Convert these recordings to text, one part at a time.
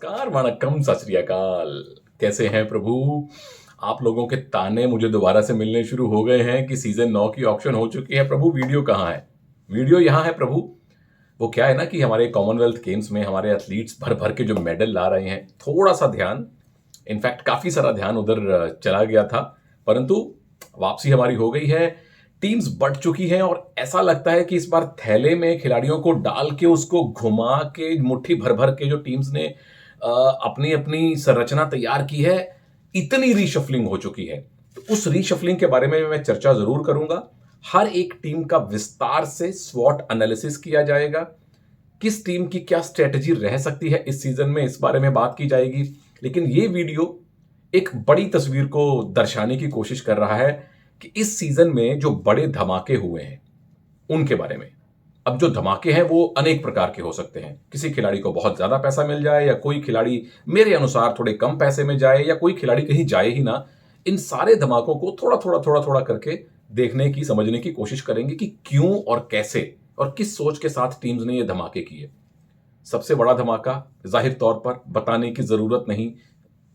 नमस्कार, वणक्कम, सत श्री अकाल। कैसे हैं प्रभु? आप लोगों के ताने मुझे दोबारा से मिलने शुरू हो गए हैं कि सीजन 9 की ऑक्शन हो चुकी है। प्रभु वीडियो कहाँ है? वीडियो यहाँ है प्रभु। वो क्या है ना कि हमारे कॉमनवेल्थ गेम्स में हमारे एथलीट्स भर भर के जो मेडल ला रहे हैं, थोड़ा सा ध्यान, इनफैक्ट काफी सारा ध्यान उधर चला गया था, परंतु वापसी हमारी हो गई है। टीम्स बढ़ चुकी हैं और ऐसा लगता है कि इस बार थैले में खिलाड़ियों को डाल के उसको घुमा के मुट्ठी भर भर के जो टीम्स ने अपनी अपनी संरचना तैयार की है, इतनी रीशफलिंग हो चुकी है। तो उस रीशफलिंग के बारे में मैं चर्चा जरूर करूंगा। हर एक टीम का विस्तार से स्वॉट एनालिसिस किया जाएगा। किस टीम की क्या स्ट्रेटजी रह सकती है इस सीजन में, इस बारे में बात की जाएगी। लेकिन ये वीडियो एक बड़ी तस्वीर को दर्शाने की कोशिश कर रहा है कि इस सीजन में जो बड़े धमाके हुए हैं उनके बारे में। अब जो धमाके हैं वो अनेक प्रकार के हो सकते हैं। किसी खिलाड़ी को बहुत ज्यादा पैसा मिल जाए, या कोई खिलाड़ी मेरे अनुसार थोड़े कम पैसे में जाए, या कोई खिलाड़ी कहीं जाए ही ना। इन सारे धमाकों को थोड़ा थोड़ा करके देखने की, समझने की कोशिश करेंगे कि क्यों और कैसे और किस सोच के साथ टीम्स ने ये धमाके किए। सबसे बड़ा धमाका जाहिर तौर पर बताने की जरूरत नहीं,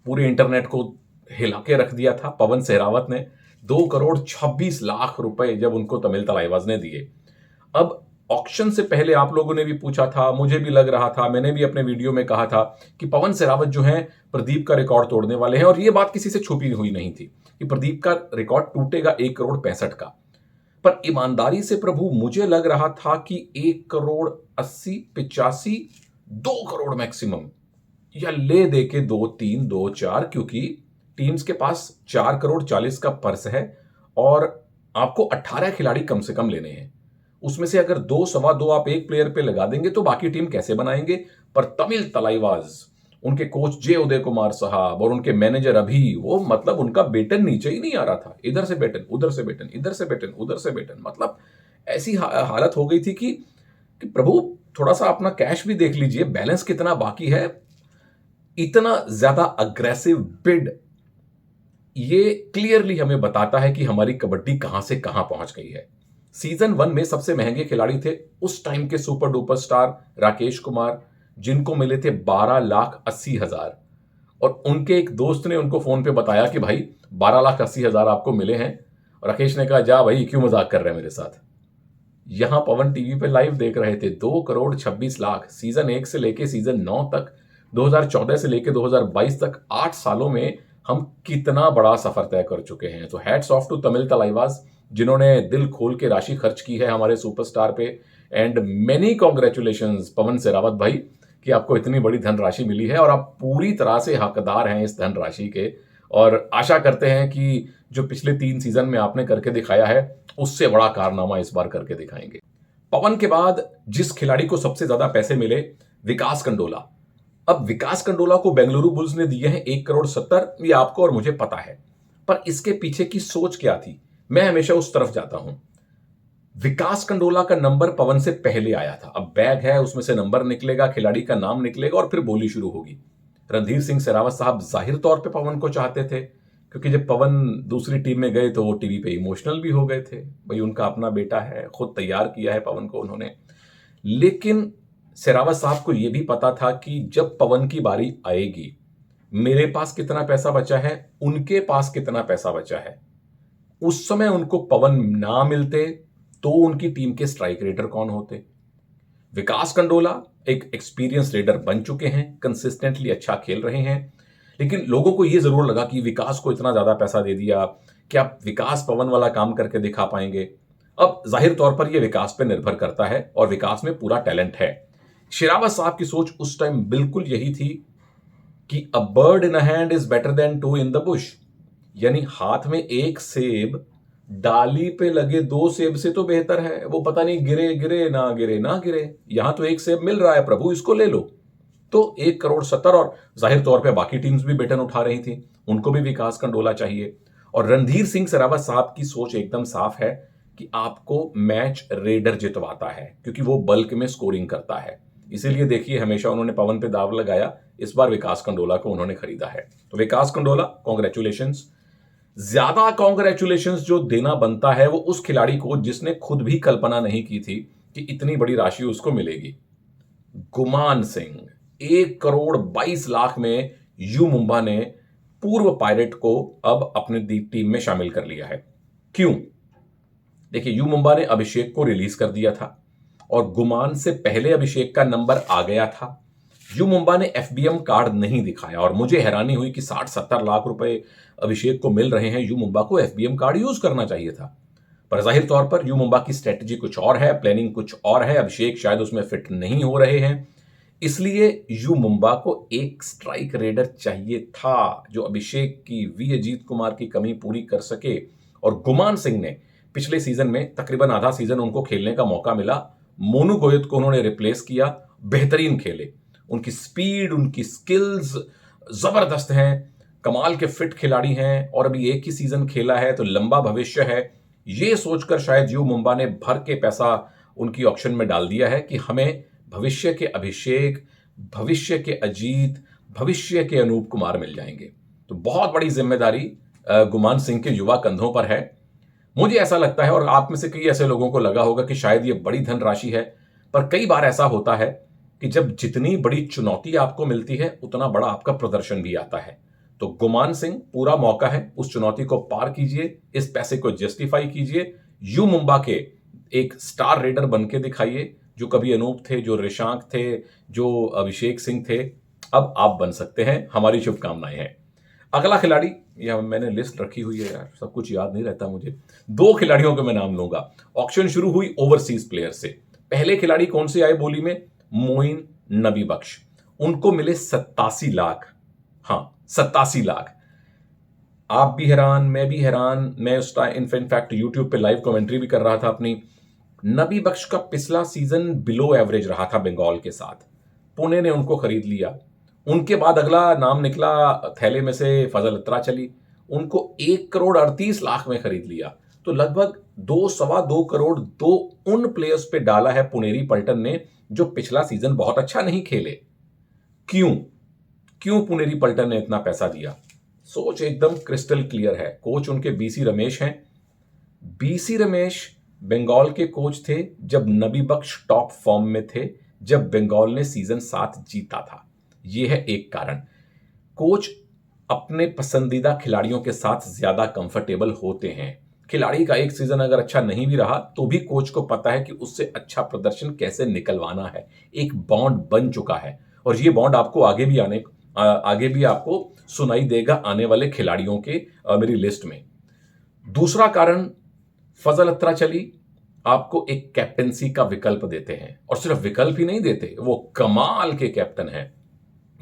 पूरे इंटरनेट को हिला के रख दिया था। पवन सहरावत ने 2 करोड़ 26 लाख रुपए जब उनको तमिल तलाईवाज ने दिए। अब ऑक्शन से पहले आप लोगों ने भी पूछा था, मुझे भी लग रहा था, मैंने भी अपने वीडियो में कहा था कि पवन सहरावत जो हैं प्रदीप का रिकॉर्ड तोड़ने वाले हैं, और ये बात किसी से छुपी हुई नहीं थी कि प्रदीप का रिकॉर्ड टूटेगा 1 करोड़ 65 का। पर ईमानदारी से प्रभु मुझे लग रहा था कि 1 करोड़ 80 85 2 करोड़ मैक्सिमम, या ले दे के 2 3 2 4, क्योंकि टीम्स के पास 4 करोड़ 40 का पर्स है और आपको 18 खिलाड़ी कम से कम लेने हैं। उसमें से अगर 2 सवा 2 आप एक प्लेयर पे लगा देंगे तो बाकी टीम कैसे बनाएंगे। पर तमिल तलाईवाज, उनके कोच जे उदय कुमार साहब और उनके मैनेजर अभी, वो मतलब उनका बेटन नीचे ही नहीं आ रहा था। इधर से बेटन, उधर से बेटन, इधर से बेटन, उधर से बेटन, मतलब ऐसी हालत हो गई थी कि प्रभु थोड़ा सा अपना कैश भी देख लीजिए, बैलेंस कितना बाकी है। इतना ज्यादा अग्रेसिव बिड ये क्लियरली हमें बताता है कि हमारी कबड्डी कहां से कहां पहुंच गई है। सीजन 1 में सबसे महंगे खिलाड़ी थे उस टाइम के super duper star Rakesh Kumar, जिनको मिले थे 12,80,000, और उनके एक दोस्त ने उनको फोन पे बताया कि भाई 12,80,000 आपको मिले हैं। और राकेश ने कहा, जा भाई, क्यों मजाक कर रहे हैं मेरे साथ। यहां पवन टीवी पे लाइव देख रहे थे 2 करोड़ 26 लाख, सीजन 1 से लेके सीजन 9 तक, 2014 से लेके 2022 तक, 8 सालों में हम कितना बड़ा सफर तय कर चुके हैं। तो हैट्स ऑफ टू तमिल तलाईवाज, जिन्होंने दिल खोल के राशि खर्च की है हमारे सुपरस्टार पे। एंड मेनी कॉन्ग्रेचुलेशंस पवन सहरावत भाई कि आपको इतनी बड़ी धनराशि मिली है और आप पूरी तरह से हकदार हैं इस धनराशि के। और आशा करते हैं कि जो पिछले 3 सीजन में आपने करके दिखाया है, उससे बड़ा कारनामा इस बार करके दिखाएंगे। पवन के बाद जिस खिलाड़ी को सबसे ज्यादा पैसे मिले, विकास कंडोला। अब विकास कंडोला को बेंगलुरु बुल्स ने दिए हैं 1 करोड़ 70, ये आपको और मुझे पता है। पर इसके पीछे की सोच क्या थी, मैं हमेशा उस तरफ जाता हूं। विकास कंडोला का नंबर पवन से पहले आया था। अब बैग है, उसमें से नंबर निकलेगा, खिलाड़ी का नाम निकलेगा और फिर बोली शुरू होगी। रणधीर सिंह सहरावत साहब जाहिर तौर पे पवन को चाहते थे, क्योंकि जब पवन दूसरी टीम में गए तो वो टीवी पे इमोशनल भी हो गए थे। भाई, उनका अपना बेटा है, खुद तैयार किया है पवन को उन्होंने। लेकिन सहरावत साहब को यह भी पता था कि जब पवन की बारी आएगी, मेरे पास कितना पैसा बचा है, उनके पास कितना पैसा बचा है। उस समय उनको पवन ना मिलते तो उनकी टीम के स्ट्राइक रेडर कौन होते। विकास कंडोला एक एक्सपीरियंस रेडर बन चुके हैं, कंसिस्टेंटली अच्छा खेल रहे हैं, लेकिन लोगों को यह जरूर लगा कि विकास को इतना ज्यादा पैसा दे दिया, क्या विकास पवन वाला काम करके दिखा पाएंगे। अब जाहिर तौर पर यह विकास पे निर्भर करता है और विकास में पूरा टैलेंट है। शेरावत साहब की सोच उस टाइम बिल्कुल यही थी कि a bird in a hand is better than 2 in the Bush, यानी हाथ में एक सेब डाली पे लगे 2 सेब से तो बेहतर है। वो पता नहीं गिरे गिरे ना गिरे ना गिरे, यहां तो एक सेब मिल रहा है प्रभु, इसको ले लो। तो 1 करोड़ 70, और जाहिर तौर पे बाकी टीम्स भी बेटन उठा रही थी, उनको भी विकास कंडोला चाहिए। और रणधीर सिंह सहरावत साहब की सोच एकदम साफ है कि आपको मैच रेडर जितवाता है, क्योंकि वो बल्क में स्कोरिंग करता है। इसीलिए देखिए, हमेशा उन्होंने पवन पे दाव लगाया, इस बार विकास कंडोला को उन्होंने खरीदा है। तो विकास कंडोला, कॉन्ग्रेचुलेशंस। ज्यादा कॉन्ग्रेचुलेशंस जो देना बनता है वो उस खिलाड़ी को जिसने खुद भी कल्पना नहीं की थी कि इतनी बड़ी राशि उसको मिलेगी। गुमान सिंह, 1 करोड़ 22 लाख में यू मुंबा ने पूर्व पायरेट को अब अपने टीम में शामिल कर लिया है। क्यों? देखिए, यू मुंबा ने अभिषेक को रिलीज कर दिया था और गुमान से पहले अभिषेक का नंबर आ गया था। यू मुंबा ने एफबीएम कार्ड नहीं दिखाया और मुझे हैरानी हुई कि 60-70 लाख रुपए अभिषेक को मिल रहे हैं। यू मुंबा को एफबीएम कार्ड यूज करना चाहिए था, पर जाहिर तौर पर यू मुंबा की स्ट्रेटजी कुछ और है, प्लानिंग कुछ और है। अभिषेक शायद उसमें फिट नहीं हो रहे हैं, इसलिए यू मुंबा को एक स्ट्राइक रेडर चाहिए था जो अभिषेक की, वी अजीत कुमार की कमी पूरी कर सके। और गुमान सिंह ने पिछले सीजन में तकरीबन आधा सीजन उनको खेलने का मौका मिला। मोनू गोयत को उन्होंने रिप्लेस किया, बेहतरीन खेले, उनकी स्पीड, उनकी स्किल्स जबरदस्त हैं, कमाल के फिट खिलाड़ी हैं और अभी एक ही सीजन खेला है तो लंबा भविष्य है। ये सोचकर शायद यू मुंबा ने भर के पैसा उनकी ऑक्शन में डाल दिया है कि हमें भविष्य के अभिषेक, भविष्य के अजीत, भविष्य के अनूप कुमार मिल जाएंगे। तो बहुत बड़ी जिम्मेदारी गुमान सिंह के युवा कंधों पर है। मुझे ऐसा लगता है, और आप में से कई ऐसे लोगों को लगा होगा कि शायद ये बड़ी धनराशि है, पर कई बार ऐसा होता है कि जब जितनी बड़ी चुनौती आपको मिलती है उतना बड़ा आपका प्रदर्शन भी आता है। तो गुमान सिंह, पूरा मौका है, उस चुनौती को पार कीजिए, इस पैसे को जस्टिफाई कीजिए, यू मुंबा के एक स्टार रेडर बन के दिखाइए, जो कभी अनूप थे, जो ऋषांक थे, जो अभिषेक सिंह थे, अब आप बन सकते हैं। हमारी शुभकामनाएं हैं। अगला खिलाड़ी, यह मैंने लिस्ट रखी हुई है यार, सब कुछ याद नहीं रहता मुझे। 2 खिलाड़ियों के मैं नाम लूंगा। ऑक्शन शुरू हुई ओवरसीज प्लेयर से। पहले खिलाड़ी कौन से आए बोली में? मोइन नबी बख्श। उनको मिले 87 लाख। हाँ, 87 लाख। आप भी हैरान, मैं भी हैरान। मैं उस टाइम इनफैक्ट यूट्यूब पे लाइव कमेंट्री भी कर रहा था अपनी। नबी बख्श का पिछला सीजन बिलो एवरेज रहा था बंगाल के साथ, पुणे ने उनको खरीद लिया। उनके बाद अगला नाम निकला थैले में से फजल अत्रा चली, उनको 1 करोड़ 38 लाख में खरीद लिया। तो लगभग 2-2.25 करोड़ दो उन प्लेयर्स पे डाला है पुनेरी पल्टन ने जो पिछला सीजन बहुत अच्छा नहीं खेले। क्यों क्यों पुनेरी पल्टन ने इतना पैसा दिया? सोच एकदम क्रिस्टल क्लियर है। कोच उनके बीसी रमेश हैं। बीसी रमेश बंगाल के कोच थे जब नबी बख्श टॉप फॉर्म में थे, जब बंगाल ने सीजन 7 जीता था। यह है एक कारण। कोच अपने पसंदीदा खिलाड़ियों के साथ ज्यादा कंफर्टेबल होते हैं। खिलाड़ी का एक सीजन अगर अच्छा नहीं भी रहा तो भी कोच को पता है कि उससे अच्छा प्रदर्शन कैसे निकलवाना है। एक बॉन्ड बन चुका है और ये बॉन्ड आपको आगे भी आपको सुनाई देगा आने वाले खिलाड़ियों के मेरी लिस्ट में। दूसरा कारण, फजल अत्रा चली आपको एक कैप्टेंसी का विकल्प देते हैं, और सिर्फ विकल्प ही नहीं देते, वो कमाल के कैप्टन हैं।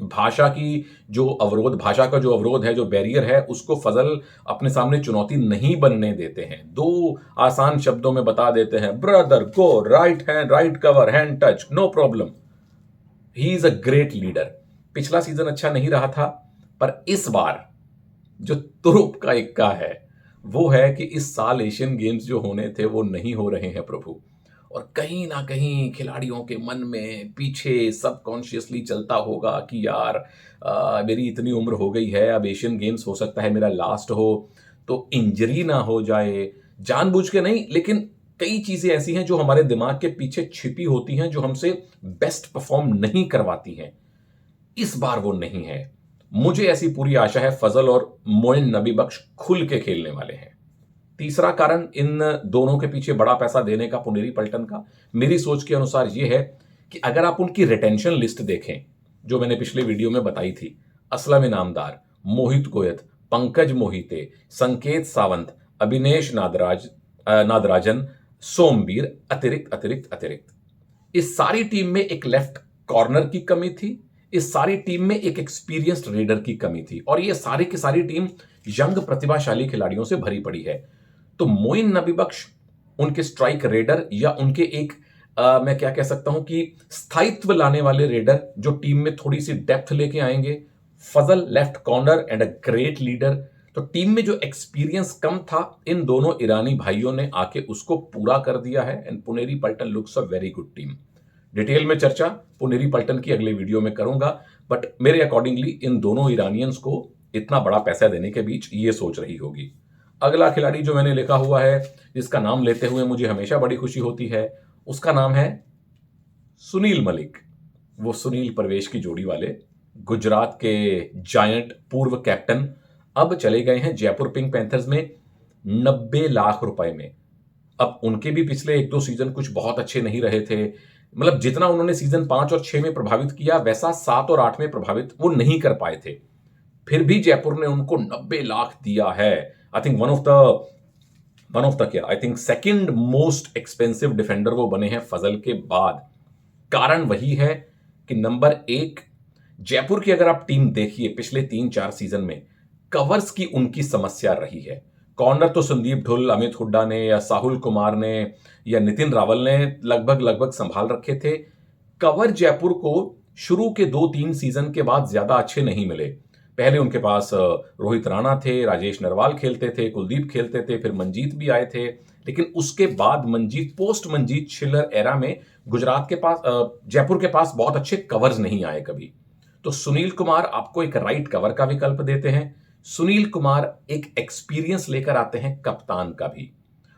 भाषा का जो अवरोध है, जो बैरियर है, उसको फजल अपने सामने चुनौती नहीं बनने देते हैं। 2 आसान शब्दों में बता देते हैं, brother go right hand, right cover, hand touch, no problem. He is a great leader. पिछला सीजन अच्छा नहीं रहा था, पर इस बार जो तुरुप का इक्का है वो है कि इस साल एशियन गेम्स जो होने थे वो नहीं हो रहे हैं प्रभु। और कहीं ना कहीं खिलाड़ियों के मन में पीछे सबकॉन्शियसली चलता होगा कि यार मेरी इतनी उम्र हो गई है, अब एशियन गेम्स हो सकता है मेरा लास्ट हो, तो इंजरी ना हो जाए। जानबूझ के नहीं, लेकिन कई चीजें ऐसी हैं जो हमारे दिमाग के पीछे छिपी होती हैं, जो हमसे बेस्ट परफॉर्म नहीं करवाती हैं। इस बार वो नहीं है। मुझे ऐसी पूरी आशा है फजल और मोइन नबी बख्श खुल के खेलने वाले हैं। तीसरा कारण इन दोनों के पीछे बड़ा पैसा देने का पुनेरी पल्टन का, मेरी सोच के अनुसार यह है कि अगर आप उनकी रिटेंशन लिस्ट देखें जो मैंने पिछले वीडियो में बताई थी, असलम इनामदार, मोहित गोयत, पंकज मोहिते, संकेत सावंत, अभिनेश नादराजन, सोमवीर, अतिरिक्त अतिरिक्त अतिरिक्त, इस सारी टीम में एक लेफ्ट कॉर्नर की कमी थी, इस सारी टीम में एक एक्सपीरियंस्ड रेडर की कमी थी, और ये सारी की सारी टीम यंग प्रतिभाशाली खिलाड़ियों से भरी पड़ी है। तो मोइन नबी बख्श उनके स्ट्राइक रेडर, या उनके एक मैं क्या कह सकता हूं कि स्थायित्व लाने वाले रेडर, जो टीम में थोड़ी सी डेप्थ लेके आएंगे। Fazal left corner and a great leader. तो टीम में जो एक्सपीरियंस कम था, इन दोनों ईरानी भाइयों ने आके उसको पूरा कर दिया है, and Puneri Paltan looks a very good team. Detail में चर्चा पुनेरी पल्टन की अगले वीडियो में करूंगा, बट मेरे अकॉर्डिंगली इन दोनों ईरानियंस को इतना बड़ा पैसा देने के बीच ये सोच रही होगी। अगला खिलाड़ी जो मैंने लिखा हुआ है, जिसका नाम लेते हुए मुझे हमेशा बड़ी खुशी होती है, उसका नाम है सुनील मलिक। वो सुनील परवेश की जोड़ी वाले गुजरात के जायंट पूर्व कैप्टन अब चले गए हैं जयपुर पिंक पैंथर्स में 90 लाख रुपए में। अब उनके भी पिछले 1-2 सीजन कुछ बहुत अच्छे नहीं रहे थे। मतलब जितना उन्होंने सीजन 5 और 6 में प्रभावित किया, वैसा 7 और 8 में प्रभावित वो नहीं कर पाए थे। फिर भी जयपुर ने उनको 90 लाख दिया है। I think I think second most expensive defender वो बने हैं फजल के बाद। कारण वही है कि नंबर 1, जयपुर की अगर आप टीम देखिए पिछले 3-4 सीजन में कवर्स की उनकी समस्या रही है। कॉर्नर तो संदीप ढुल, अमित हुड्डा ने या साहुल कुमार ने या नितिन रावल ने लगभग संभाल रखे थे। कवर जयपुर को शुरू के 2-3 सीजन के बाद ज्यादा अच्छे नहीं मिले। पहले उनके पास रोहित राणा थे, राजेश नरवाल खेलते थे, कुलदीप खेलते थे, फिर मंजीत भी आए थे। लेकिन उसके बाद पोस्ट मंजीत छिल्लर एरा में गुजरात के पास जयपुर के पास बहुत अच्छे कवर्स नहीं आए कभी। तो सुनील कुमार आपको एक राइट कवर का विकल्प देते हैं। सुनील कुमार एक एक्सपीरियंस लेकर आते हैं कप्तान का भी,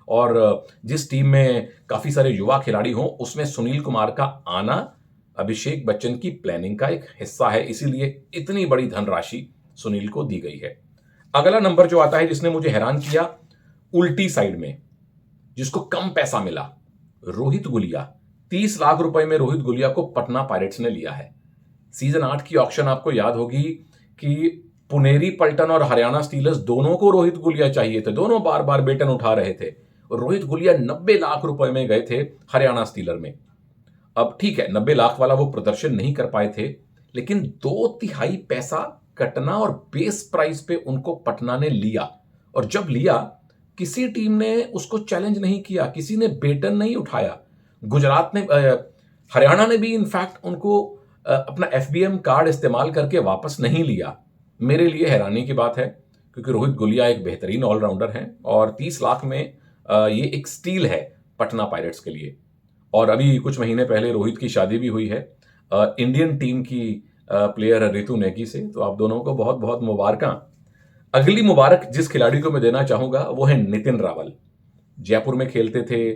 और जिस टीम में काफी सारे युवा खिलाड़ी हों उसमें सुनील कुमार का आना अभिषेक बच्चन की प्लानिंग का एक हिस्सा है, इसीलिए इतनी बड़ी धनराशि सुनील को दी गई है। अगला नंबर जो आता है जिसने मुझे हैरान किया उल्टी साइड में, जिसको कम पैसा मिला, रोहित गुलिया। 30 लाख रुपए में रोहित गुलिया को पटना पायरेट्स ने लिया है। सीजन 8 की ऑक्शन आपको याद होगी कि पुनेरी पल्टन और हरियाणा स्टीलर्स दोनों को रोहित गुलिया चाहिए थे, दोनों बार बार बेटन उठा रहे थे और रोहित गुलिया 90 लाख रुपए में गए थे हरियाणा स्टीलर में। अब ठीक है 90 लाख वाला वो प्रदर्शन नहीं कर पाए थे, लेकिन 2/3 पैसा कटना और बेस प्राइस पे उनको पटना ने लिया। और जब लिया किसी टीम ने उसको चैलेंज नहीं किया, किसी ने बेटन नहीं उठाया। गुजरात ने हरियाणा ने भी इनफैक्ट उनको अपना एफबीएम कार्ड इस्तेमाल करके वापस नहीं लिया। मेरे लिए हैरानी की बात है क्योंकि रोहित गुलिया एक बेहतरीन ऑलराउंडर हैं और 30 लाख में ये एक स्टील है पटना पायरेट्स के लिए। और अभी कुछ महीने पहले रोहित की शादी भी हुई है इंडियन टीम की प्लेयर रितु नेगी से, तो आप दोनों को बहुत बहुत मुबारक। अगली मुबारक जिस खिलाड़ी को मैं देना चाहूंगा वो है नितिन रावल। जयपुर में खेलते थे,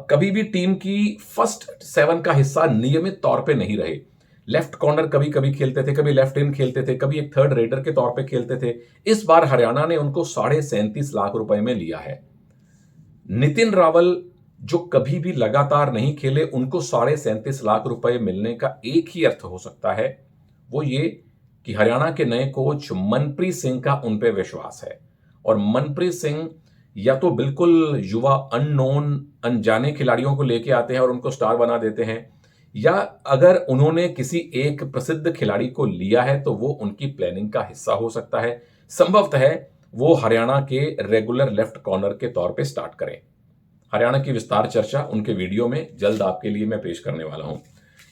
कभी भी टीम की फर्स्ट 7 का हिस्सा नियमित तौर पे नहीं रहे। लेफ्ट कॉर्नर कभी कभी खेलते थे, कभी लेफ्ट इन खेलते थे, कभी एक थर्ड रेडर के तौर पे खेलते थे। इस बार हरियाणा ने उनको 37.5 लाख रुपए में लिया है। नितिन रावल जो कभी भी लगातार नहीं खेले, उनको 37.5 लाख रुपए मिलने का एक ही अर्थ हो सकता है, वो ये कि हरियाणा के नए कोच मनप्रीत सिंह का उन पे विश्वास है। और मनप्रीत सिंह या तो बिल्कुल युवा अननोन अनजाने खिलाड़ियों को लेके आते हैं और उनको स्टार बना देते हैं, या अगर उन्होंने किसी एक प्रसिद्ध खिलाड़ी को लिया है तो वो उनकी प्लानिंग का हिस्सा हो सकता है। संभवतः वो हरियाणा के रेगुलर लेफ्ट कॉर्नर के तौर पे स्टार्ट करें। हरियाणा की विस्तार चर्चा उनके वीडियो में जल्द आपके लिए मैं पेश करने वाला हूं।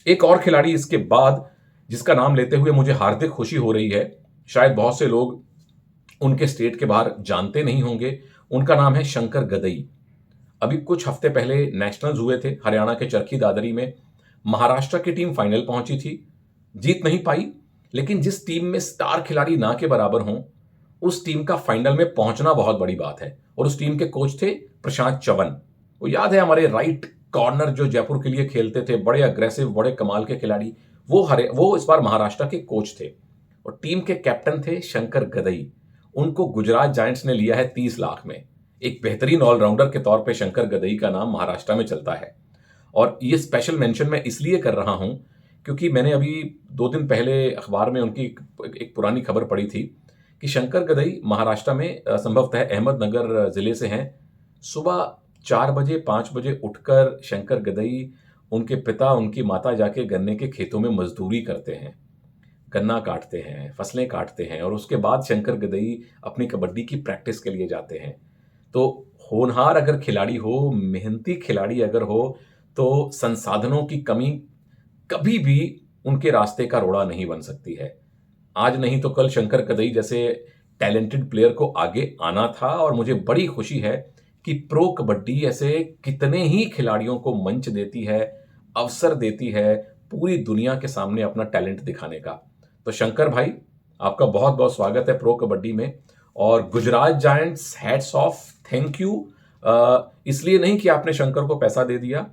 एक और खिलाड़ी इसके बाद जिसका नाम लेते हुए मुझे हार्दिक खुशी हो रही है, शायद बहुत से लोग उनके स्टेट के बाहर जानते नहीं होंगे, उनका नाम है शंकर गदई। अभी कुछ हफ्ते पहले नेशनल्स हुए थे हरियाणा के चरखी दादरी में। महाराष्ट्र की टीम फाइनल पहुंची थी, जीत नहीं पाई, लेकिन जिस टीम में स्टार खिलाड़ी ना के बराबर हों उस टीम का फाइनल में पहुंचना बहुत बड़ी बात है। और उस टीम के कोच थे प्रशांत चवन। वो याद है हमारे राइट कॉर्नर जो जयपुर के लिए खेलते थे, बड़े अग्रेसिव, बड़े कमाल के खिलाड़ी, वो इस बार महाराष्ट्र के कोच थे और टीम के कैप्टन थे शंकर गदई। उनको गुजरात जायंट्स ने लिया है 30 लाख में। एक बेहतरीन ऑलराउंडर के तौर पे शंकर गदई का नाम महाराष्ट्र में चलता है। और ये स्पेशल मेंशन मैं इसलिए कर रहा हूं क्योंकि मैंने अभी 2 दिन पहले अखबार में उनकी एक पुरानी खबर पढ़ी थी कि शंकर गदई महाराष्ट्र में संभवतः अहमदनगर जिले से हैं। सुबह 4 बजे 5 बजे उठकर शंकर गदई, उनके पिता, उनकी माता जाके गन्ने के खेतों में मजदूरी करते हैं, गन्ना काटते हैं, फसलें काटते हैं और उसके बाद शंकर गदई अपनी कबड्डी की प्रैक्टिस के लिए जाते हैं। तो होनहार अगर खिलाड़ी हो, मेहनती खिलाड़ी अगर हो, तो संसाधनों की कमी कभी भी उनके रास्ते का रोड़ा नहीं बन सकती है। आज नहीं तो कल शंकर गदई जैसे टैलेंटेड प्लेयर को आगे आना था और मुझे बड़ी खुशी है कि प्रो कबड्डी ऐसे कितने ही खिलाड़ियों को मंच देती है, अवसर देती है पूरी दुनिया के सामने अपना टैलेंट दिखाने का। तो शंकर भाई, आपका बहुत बहुत स्वागत है प्रो कबड्डी में। और Gujarat giants, hats off, thank you. इसलिए नहीं कि आपने शंकर को पैसा दे दिया,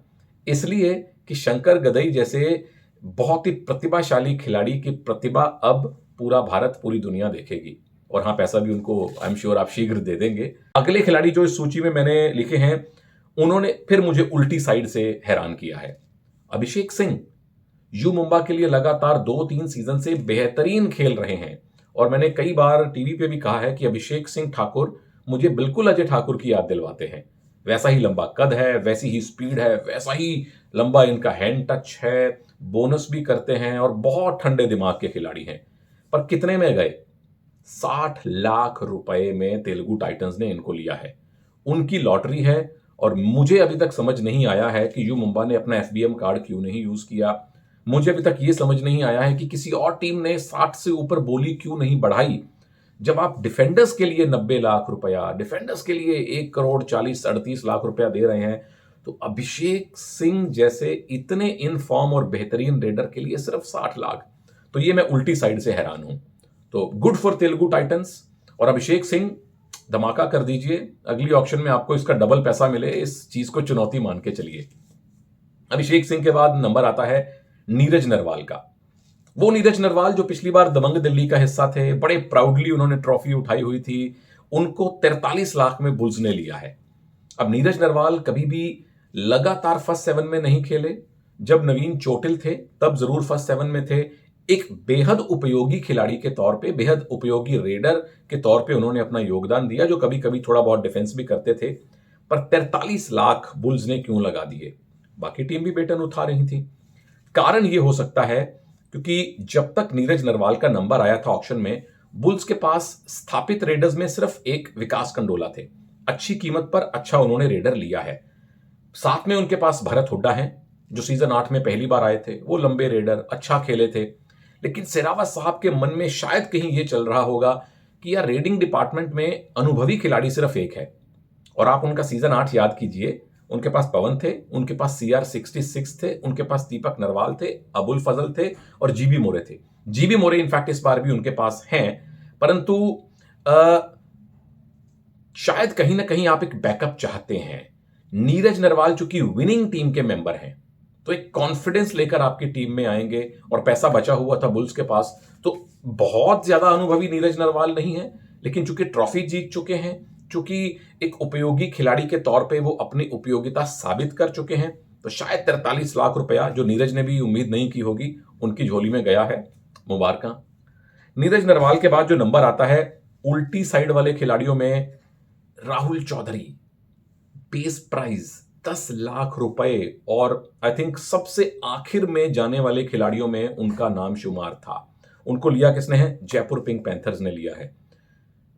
इसलिए कि शंकर गदई जैसे बहुत ही प्रतिभाशाली खिलाड़ी की प्रतिभा अब पूरा भारत, पूरी दुनिया देखेगी। और हाँ, पैसा भी उनको आई एम श्योर आप शीघ्र दे देंगे। अगले खिलाड़ी जो इस सूची में मैंने लिखे हैं, उन्होंने फिर मुझे उल्टी साइड से हैरान किया है। अभिषेक सिंह यू मुंबा के लिए लगातार 2-3 सीजन से बेहतरीन खेल रहे हैं और मैंने कई बार टीवी पे भी कहा है कि अभिषेक सिंह ठाकुर मुझे बिल्कुल अजय ठाकुर की याद दिलवाते हैं। वैसा ही लंबा कद है, वैसी ही स्पीड है, वैसा ही लंबा इनका हैंड टच है, बोनस भी करते हैं और बहुत ठंडे दिमाग के खिलाड़ी हैं। पर कितने में गए? 60 लाख रुपए में तेलुगु टाइटंस ने इनको लिया है। उनकी लॉटरी है और मुझे अभी तक समझ नहीं आया है कि यू मुंबा ने अपना एफबीएम कार्ड क्यों नहीं यूज किया। मुझे अभी तक यह समझ नहीं आया है कि किसी और टीम ने 60 से ऊपर बोली क्यों नहीं बढ़ाई। जब आप डिफेंडर्स के लिए 90 लाख रुपया, डिफेंडर्स के लिए 1 करोड़ 40-38 लाख रुपया दे रहे हैं, तो अभिषेक सिंह जैसे इतने इन फॉर्म और बेहतरीन रेडर के लिए सिर्फ 60 लाख। तो ये मैं उल्टी साइड से हैरान हूं। तो गुड फॉर तेलुगु टाइटंस। और अभिषेक सिंह, धमाका कर दीजिए, अगली ऑक्शन में आपको इसका डबल पैसा मिले, इस चीज को चुनौती मान के चलिए। अभिषेक सिंह के बाद नंबर आता है नीरज नरवाल का। वो नीरज नरवाल जो पिछली बार दबंग दिल्ली का हिस्सा थे, बड़े प्राउडली उन्होंने ट्रॉफी उठाई हुई थी, उनको 43 लाख में बुल्स ने लिया है। अब नीरज नरवाल कभी भी लगातार फर्स्ट 7 में नहीं खेले। जब नवीन चोटिल थे तब जरूर फर्स्ट 7 में थे। एक बेहद उपयोगी खिलाड़ी के तौर पे, बेहद उपयोगी रेडर के तौर पे उन्होंने अपना योगदान दिया, जो कभी कभी थोड़ा बहुत डिफेंस भी करते थे। पर 43 लाख बुल्स ने क्यों लगा दिए? बाकी टीम भी बेटन उठा रही थी। कारण यह हो सकता है क्योंकि जब तक नीरज नरवाल का नंबर आया था ऑक्शन में, बुल्स के पास स्थापित रेडर्स में सिर्फ एक विकास कंडोला थे। अच्छी कीमत पर अच्छा उन्होंने रेडर लिया है। साथ में उनके पास भरत हुड्डा हैं, जो सीजन 8 में पहली बार आए थे। वो लंबे रेडर, अच्छा खेले थे। लेकिन सेरावत साहब के मन में शायद कहीं यह चल रहा होगा कि यार, रेडिंग डिपार्टमेंट में अनुभवी खिलाड़ी सिर्फ एक है। और आप उनका सीजन 8 याद कीजिए, उनके पास पवन थे, उनके पास CR66 थे, उनके पास दीपक नरवाल थे, अबुल फजल थे और जीबी मोरे थे। जीबी मोरे इनफैक्ट इस बार भी उनके पास हैं, परंतु शायद कहीं ना कहीं आप एक बैकअप चाहते हैं। नीरज नरवाल चूंकि विनिंग टीम के मेंबर हैं, तो एक कॉन्फिडेंस लेकर आपकी टीम में आएंगे और पैसा बचा हुआ था बुल्स के पास, तो बहुत ज्यादा अनुभवी नीरज नरवाल नहीं है, लेकिन चूंकि ट्रॉफी जीत चुके हैं, चूंकि एक उपयोगी खिलाड़ी के तौर पे वो अपनी उपयोगिता साबित कर चुके हैं, तो शायद 43 लाख रुपया, जो नीरज ने भी उम्मीद नहीं की होगी, उनकी झोली में गया है। मुबारक। नीरज नरवाल के बाद जो नंबर आता है उल्टी साइड वाले खिलाड़ियों में, राहुल चौधरी। बेस प्राइस 10 लाख रुपए और आई थिंक सबसे आखिर में जाने वाले खिलाड़ियों में उनका नाम शुमार था। उनको लिया किसने है? जयपुर पिंक पैंथर्स ने लिया है।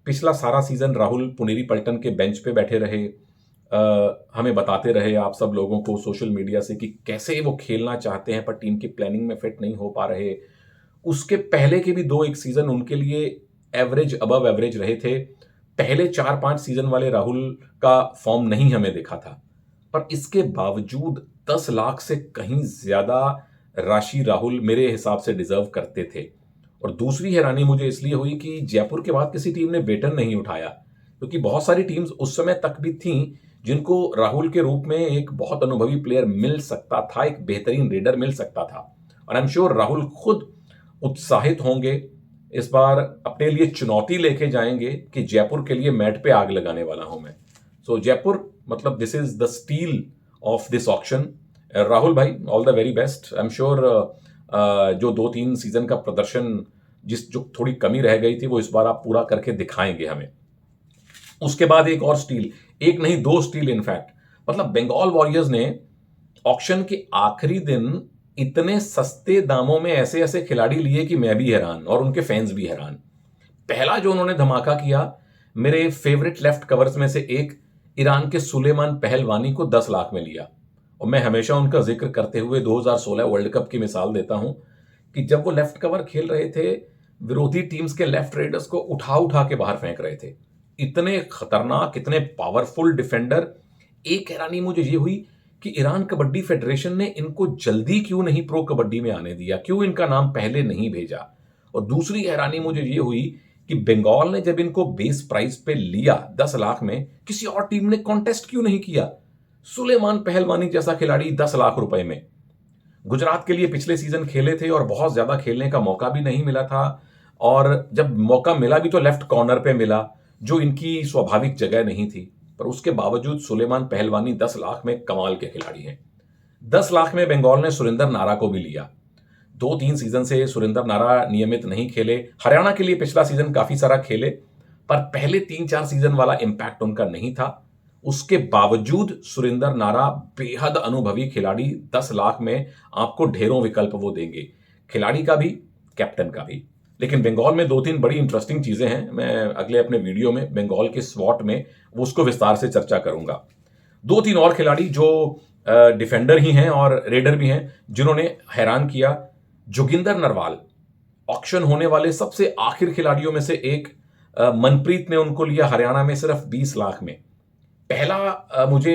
पिछला सारा सीजन राहुल पुनेरी पल्टन के बेंच पे बैठे रहे, हमें बताते रहे, आप सब लोगों को सोशल मीडिया से, कि कैसे वो खेलना चाहते हैं पर टीम की प्लानिंग में फिट नहीं हो पा रहे। उसके पहले के भी 2-1 सीजन उनके लिए एवरेज, अबव एवरेज रहे थे। पहले 4-5 सीजन वाले राहुल का फॉर्म नहीं हमें देखा था, पर इसके बावजूद 10 लाख से कहीं ज्यादा राशि राहुल मेरे हिसाब से डिजर्व करते थे। और दूसरी हैरानी मुझे इसलिए हुई कि जयपुर के बाद किसी टीम ने बेटन नहीं उठाया, क्योंकि बहुत सारी टीम्स उस समय तक भी थीं जिनको राहुल के रूप में एक बहुत अनुभवी प्लेयर मिल सकता था, एक बेहतरीन रेडर मिल सकता था। और आई एम श्योर राहुल खुद उत्साहित होंगे, इस बार अपने लिए चुनौती लेके जाएंगे कि जयपुर के लिए मैट पे आग लगाने वाला हूं मैं। सो जयपुर, मतलब this is the steal of this auction. Rahul भाई, all the very best. I am sure जो 2-3 सीजन का प्रदर्शन, जो थोड़ी कमी रह गई थी, वो इस बार आप पूरा करके दिखाएंगे हमें। उसके बाद एक और स्टील, एक नहीं 2 स्टील इनफैक्ट, मतलब बंगाल वॉरियर्स ने ऑक्शन के आखिरी दिन इतने सस्ते दामों में ऐसे ऐसे खिलाड़ी लिए कि मैं भी हैरान और उनके फैंस भी हैरान। पहला जो उन्होंने धमाका किया, मेरे फेवरेट लेफ्ट कवर्स में से एक ईरान के सुलेमान पहलवानी को 10 लाख में लिया। और मैं हमेशा उनका जिक्र करते हुए 2016 वर्ल्ड कप की मिसाल देता हूं कि जब वो लेफ्ट कवर खेल रहे थे, विरोधी टीम्स के लेफ्ट रेडर्स को उठा उठा के बाहर फेंक रहे थे। इतने खतरनाक, इतने पावरफुल डिफेंडर। एक हैरानी मुझे ये हुई कि ईरान कबड्डी फेडरेशन ने इनको जल्दी क्यों नहीं प्रो कबड्डी में आने दिया, क्यों इनका नाम पहले नहीं भेजा। और दूसरी हैरानी मुझे ये हुई कि बंगाल ने जब इनको बेस प्राइस पे लिया 10 लाख में, किसी और टीम ने कॉन्टेस्ट क्यों नहीं किया? सुलेमान पहलवानी जैसा खिलाड़ी 10 लाख रुपए में। गुजरात के लिए पिछले सीजन खेले थे और बहुत ज्यादा खेलने का मौका भी नहीं मिला था, और जब मौका मिला भी तो लेफ्ट कॉर्नर पे मिला, जो इनकी स्वाभाविक जगह नहीं थी। पर उसके बावजूद सुलेमान पहलवानी 10 लाख में कमाल के खिलाड़ी हैं। 10 लाख में बंगाल ने सुरेंद्र नारा को भी लिया। 2-3 सीजन से सुरेंद्र नारा नियमित नहीं खेले। हरियाणा के लिए पिछला सीजन काफी सारा खेले, पर पहले 3-4 सीजन वाला इंपैक्ट उनका नहीं था। उसके बावजूद सुरेंद्र नारा बेहद अनुभवी खिलाड़ी, 10 लाख में आपको ढेरों विकल्प वो देंगे, खिलाड़ी का भी, कैप्टन का भी। लेकिन बंगाल में 2-3 बड़ी इंटरेस्टिंग चीजें हैं। मैं अगले अपने वीडियो में बंगाल के स्वॉट में वो उसको विस्तार से चर्चा करूंगा। 2-3 और खिलाड़ी जो डिफेंडर ही हैं और रेडर भी हैं, जिन्होंने हैरान किया। जोगिंदर नरवाल ऑक्शन होने वाले सबसे आखिर खिलाड़ियों में से एक। मनप्रीत ने उनको लिया हरियाणा में सिर्फ 20 लाख में। मुझे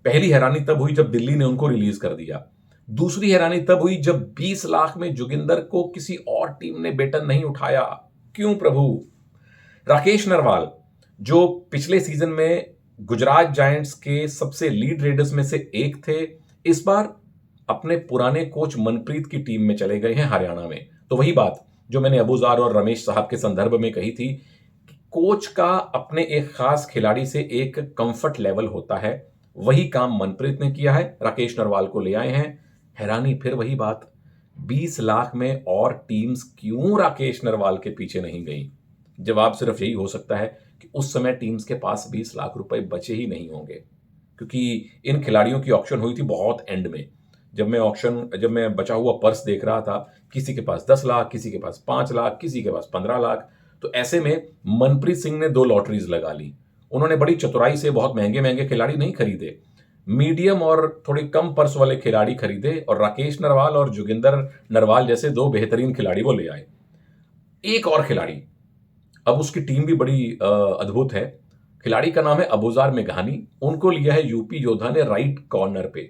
पहली हैरानी तब हुई जब दिल्ली ने उनको रिलीज कर दिया। दूसरी हैरानी तब हुई जब 20 लाख में जोगिंदर को किसी और टीम ने बेटन नहीं उठाया। क्यों प्रभु? राकेश नरवाल, जो पिछले सीजन में गुजरात जायंट्स के सबसे लीड रेडर्स में से एक थे, इस बार अपने पुराने कोच मनप्रीत की टीम में चले गए हैं हरियाणा में। तो वही बात जो मैंने अबूजार और रमेश साहब के संदर्भ में कही थी, कोच का अपने एक खास खिलाड़ी से एक कंफर्ट लेवल होता है। वही काम मनप्रीत ने किया है, राकेश नरवाल को ले आए हैं। हैरानी फिर वही बात, 20 लाख में और टीम्स क्यों राकेश नरवाल के पीछे नहीं गई? जवाब सिर्फ यही हो सकता है कि उस समय टीम्स के पास 20 लाख रुपए बचे ही नहीं होंगे, क्योंकि इन खिलाड़ियों की ऑक्शन हुई थी बहुत एंड में। जब मैं बचा हुआ पर्स देख रहा था, किसी के पास 10 लाख, किसी के पास 5 लाख, किसी के पास 15 लाख। तो ऐसे में मनप्रीत सिंह ने 2 लॉटरीज लगा ली। उन्होंने बड़ी चतुराई से बहुत महंगे महंगे खिलाड़ी नहीं खरीदे, मीडियम और थोड़ी कम पर्स वाले खिलाड़ी खरीदे, और राकेश नरवाल और जोगिंदर नरवाल जैसे 2 बेहतरीन खिलाड़ी वो ले आए। एक और खिलाड़ी, अब उसकी टीम भी बड़ी अद्भुत है। खिलाड़ी का नाम है अबूजार मेघानी। उनको लिया है यूपी योद्धा ने राइट कॉर्नर पे।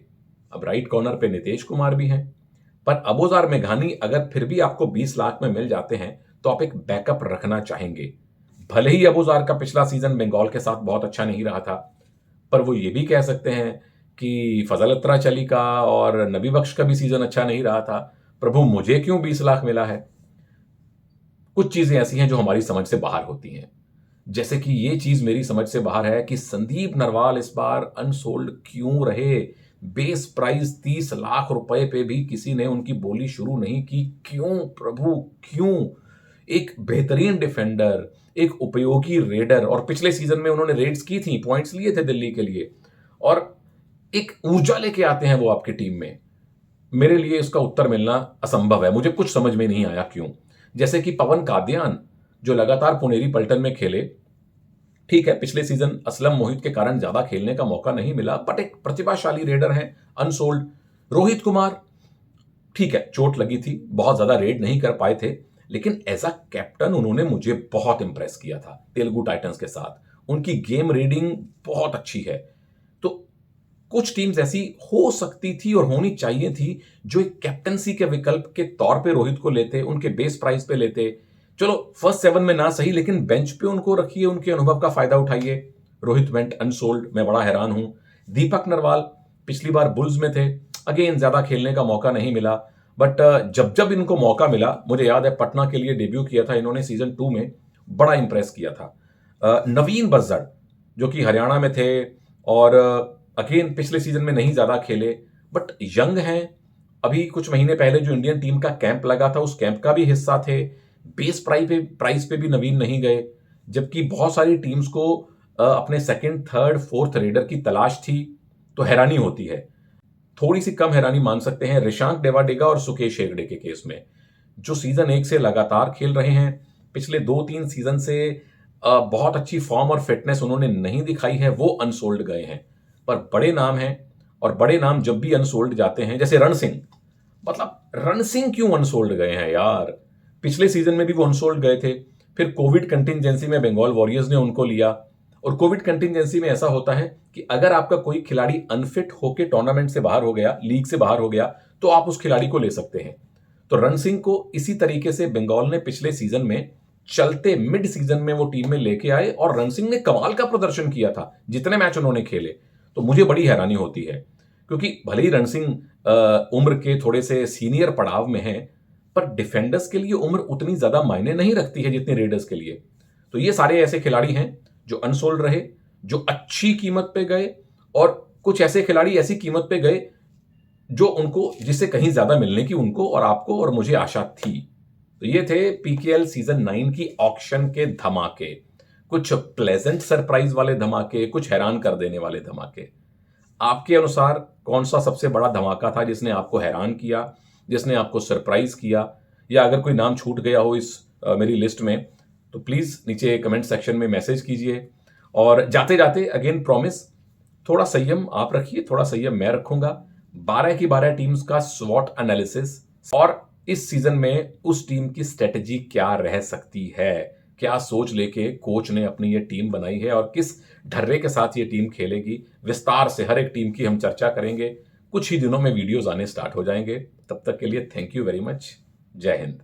अब राइट कॉर्नर पे नीतीश कुमार भी हैं, पर अबूजार मेघानी अगर फिर भी आपको 20 लाख में मिल जाते हैं तो आप एक बैकअप रखना चाहेंगे। भले ही अबूजार का पिछला सीजन बंगाल के साथ बहुत अच्छा नहीं रहा था, पर वो ये भी कह सकते हैं कि फजल अत्रा चली का और नबी बख्श का भी सीजन अच्छा नहीं रहा था। प्रभु, मुझे क्यों 20 लाख मिला है? कुछ चीजें ऐसी हैं जो हमारी समझ से बाहर होती हैं। जैसे कि ये चीज मेरी समझ से बाहर है कि संदीप नरवाल इस बार अनसोल्ड क्यों रहे। बेस प्राइस 30 लाख रुपए पे भी किसी ने उनकी बोली शुरू नहीं की। क्यों प्रभु, क्यों? एक बेहतरीन डिफेंडर, एक उपयोगी रेडर, और पिछले सीजन में उन्होंने रेड्स की थी, पॉइंट्स लिए थे दिल्ली के लिए, और एक ऊर्जा लेके आते हैं वो आपकी टीम में। मेरे लिए इसका उत्तर मिलना असंभव है। मुझे कुछ समझ में नहीं आया क्यों। जैसे कि पवन कादियान, जो लगातार पुनेरी पल्टन में खेले। ठीक है, पिछले सीजन असलम मोहित के कारण ज्यादा खेलने का मौका नहीं मिला, बट एक प्रतिभाशाली रेडर हैं, अनसोल्ड। रोहित कुमार, ठीक है, चोट लगी थी, बहुत ज्यादा रेड नहीं कर पाए थे, लेकिन एज अ कैप्टन उन्होंने मुझे बहुत इंप्रेस किया था तेलुगु टाइटंस के साथ। उनकी गेम रीडिंग बहुत अच्छी है। तो कुछ टीम्स ऐसी हो सकती थी और होनी चाहिए थी जो एक कैप्टनसी के विकल्प के तौर पे रोहित को लेते, उनके बेस प्राइस पे लेते। चलो फर्स्ट 7 में ना सही, लेकिन बेंच पे उनको रखिए, उनके अनुभव का फायदा उठाइए। रोहित वेंट अनसोल्ड, मैं बड़ा हैरान हूं। दीपक नरवाल पिछली बार बुल्स में थे, अगेन ज्यादा खेलने का मौका नहीं मिला, बट जब जब इनको मौका मिला, मुझे याद है पटना के लिए डेब्यू किया था इन्होंने सीजन 2 में, बड़ा इंप्रेस किया था। नवीन बज्जड़, जो कि हरियाणा में थे और अगेन पिछले सीजन में नहीं ज्यादा खेले, बट यंग हैं। अभी कुछ महीने पहले जो इंडियन टीम का कैंप लगा था, उस कैंप का भी हिस्सा थे। बेस प्राइस पे भी नवीन नहीं गए, जबकि बहुत सारी टीम्स को अपने सेकंड, थर्ड, फोर्थ रेडर की तलाश थी। तो हैरानी होती है। थोड़ी सी कम हैरानी मान सकते हैं रिशांक डेवाडेगा और सुकेश हेगड़े के केस में, जो सीजन 1 से लगातार खेल रहे हैं। पिछले 2-3 सीजन से बहुत अच्छी फॉर्म और फिटनेस उन्होंने नहीं दिखाई है, वो अनसोल्ड गए हैं। पर बड़े नाम हैं, और बड़े नाम जब भी अनसोल्ड जाते हैं, जैसे रण सिंह, मतलब रण सिंह क्यों अनसोल्ड गए हैं यार? पिछले सीजन में भी वो अनसोल्ड गए थे, फिर कोविड कंटिंजेंसी में बंगाल वॉरियर्स ने उनको लिया। और कोविड कंटिंजेंसी में ऐसा होता है कि अगर आपका कोई खिलाड़ी अनफिट होकर टूर्नामेंट से बाहर हो गया, लीग से बाहर हो गया, तो आप उस खिलाड़ी को ले सकते हैं। तो रण सिंह को इसी तरीके से बंगाल ने पिछले सीजन में चलते मिड सीजन में वो टीम में लेके आए, और रण सिंह ने कमाल का प्रदर्शन किया था जितने मैच उन्होंने खेले। तो मुझे बड़ी हैरानी होती है। क्योंकि भले ही रण सिंह उम्र के थोड़े से सीनियर पड़ाव में हैं, पर डिफेंडर्स के लिए उम्र उतनी ज्यादा मायने नहीं रखती है जितनी रेडर्स के लिए। तो ये सारे ऐसे खिलाड़ी हैं जो अनसोल्ड रहे, जो अच्छी कीमत पे गए, और कुछ ऐसे खिलाड़ी ऐसी कीमत पे गए जो उनको, जिससे कहीं ज्यादा मिलने की उनको और आपको और मुझे आशा थी। तो ये थे पीकेएल सीजन 9 की ऑक्शन के धमाके, कुछ प्लेजेंट सरप्राइज वाले धमाके, कुछ हैरान कर देने वाले धमाके। आपके अनुसार कौन सा सबसे बड़ा धमाका था जिसने आपको हैरान किया, जिसने आपको सरप्राइज किया, या अगर कोई नाम छूट गया हो इस मेरी लिस्ट में, तो प्लीज नीचे कमेंट सेक्शन में मैसेज कीजिए। और जाते जाते अगेन प्रॉमिस, थोड़ा संयम आप रखिए, थोड़ा संयम मैं रखूंगा। 12 की 12 टीम्स का स्वॉट एनालिसिस, और इस सीजन में उस टीम की स्ट्रेटेजी क्या रह सकती है, क्या सोच लेके कोच ने अपनी ये टीम बनाई है और किस ढर्रे के साथ ये टीम खेलेगी, विस्तार से हर एक टीम की हम चर्चा करेंगे। कुछ ही दिनों में वीडियोस आने स्टार्ट हो जाएंगे। तब तक के लिए थैंक यू वेरी मच। जय हिंद।